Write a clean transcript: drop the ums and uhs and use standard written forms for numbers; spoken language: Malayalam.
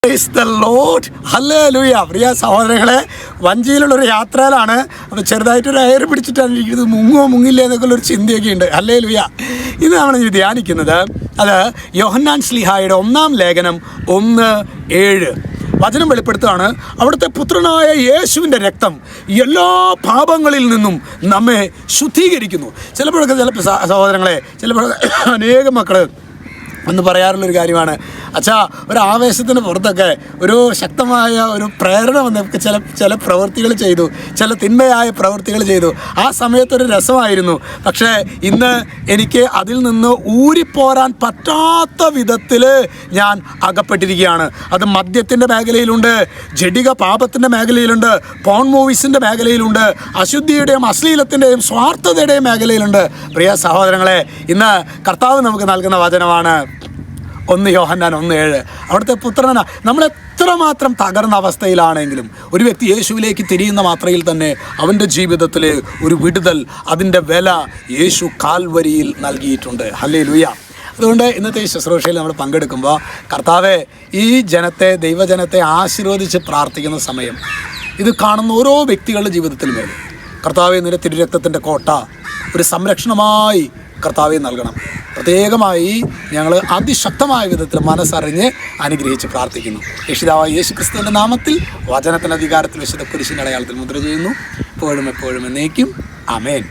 Price the Lord, hallelujah. പ്രിയ സഹോദരങ്ങളെ, വഞ്ചിയിലുള്ളൊരു യാത്രയിലാണ്. അപ്പോൾ ചെറുതായിട്ടൊരു എയർ പിടിച്ചിട്ടാണ് ഇരിക്കുന്നത്. മുങ്ങോ മുങ്ങില്ല എന്നൊക്കെയുള്ളൊരു ചിന്തയൊക്കെ ഉണ്ട്. ഹല്ലേലൂയ. ഇത് നമ്മൾ ധ്യാനിക്കുന്നത് അത് യോഹന്നാൻ ശ്ലീഹായുടെ 1-ാം ലേഖനം 1:7 വചനം വെളിപ്പെടുത്തുകയാണ്. അവിടുത്തെ പുത്രനായ യേശുവിൻ്റെ രക്തം എല്ലാ പാപങ്ങളിൽ നിന്നും നമ്മെ ശുദ്ധീകരിക്കുന്നു. ചിലപ്പോഴൊക്കെ സഹോദരങ്ങളെ, ചിലപ്പോൾ അനേകം മക്കൾ എന്ന് പറയാറുള്ളൊരു കാര്യമാണ്, അച്ഛാ ഒരു ആവേശത്തിന് പുറത്തൊക്കെ ഒരു ശക്തമായ ഒരു പ്രേരണ വന്നപ്പോൾ ചില പ്രവൃത്തികൾ ചെയ്തു, ചില തിന്മയായ പ്രവൃത്തികൾ ചെയ്തു. ആ സമയത്തൊരു രസമായിരുന്നു. പക്ഷേ ഇന്ന് എനിക്ക് അതിൽ നിന്ന് ഊരിപ്പോരാൻ പറ്റാത്ത വിധത്തിൽ ഞാൻ അകപ്പെട്ടിരിക്കുകയാണ്. അത് മദ്യത്തിൻ്റെ മേഖലയിലുണ്ട്, ജഡിക പാപത്തിൻ്റെ മേഖലയിലുണ്ട്, പോൺ മൂവീസിൻ്റെ മേഖലയിലുണ്ട്, അശുദ്ധിയുടെയും അശ്ലീലത്തിൻ്റെയും സ്വാർത്ഥതയുടെയും മേഖലയിലുണ്ട്. പ്രിയ സഹോദരങ്ങളെ, ഇന്ന് കർത്താവ് നമുക്ക് നൽകുന്ന വചനമാണ് 1 യോഹന്നാൻ 1:7. അവിടുത്തെ പുത്രനാ. നമ്മളെത്രമാത്രം തകർന്ന അവസ്ഥയിലാണെങ്കിലും ഒരു വ്യക്തി യേശുവിലേക്ക് തിരിയുന്ന മാത്രയിൽ തന്നെ അവൻ്റെ ജീവിതത്തിൽ ഒരു വിടുതൽ, അതിൻ്റെ വില യേശു കാൽവരിയിൽ നൽകിയിട്ടുണ്ട്. ഹല്ലേലൂയ. അതുകൊണ്ട് ഇന്നത്തെ ഈ ശുശ്രൂഷയിൽ നമ്മൾ പങ്കെടുക്കുമ്പോൾ കർത്താവെ, ഈ ദൈവജനത്തെ ആശീർവദിച്ച് പ്രാർത്ഥിക്കുന്ന സമയം ഇത് കാണുന്ന ഓരോ വ്യക്തികളുടെ ജീവിതത്തിൽ മേലും കർത്താവെ, നിന്റെ തിരുരക്തത്തിൻ്റെ കോട്ട ഒരു സംരക്ഷണമായി കർത്താവെ നൽകണം. പ്രത്യേകമായി ഞങ്ങൾ അതിശക്തമായ വിധത്തിൽ മനസ്സറിഞ്ഞ് അനുഗ്രഹിച്ച് പ്രാർത്ഥിക്കുന്നു. രക്ഷിതാവായ യേശു ക്രിസ്തുവിൻ്റെ നാമത്തിൽ, വചനത്തിൻ്റെ അധികാരത്തിൽ വിശുദ്ധ കുരിശിൻ്റെ അടയാളത്തിൽ മുദ്ര ചെയ്യുന്നു. എപ്പോഴും എന്നേക്കും. ആമേൻ.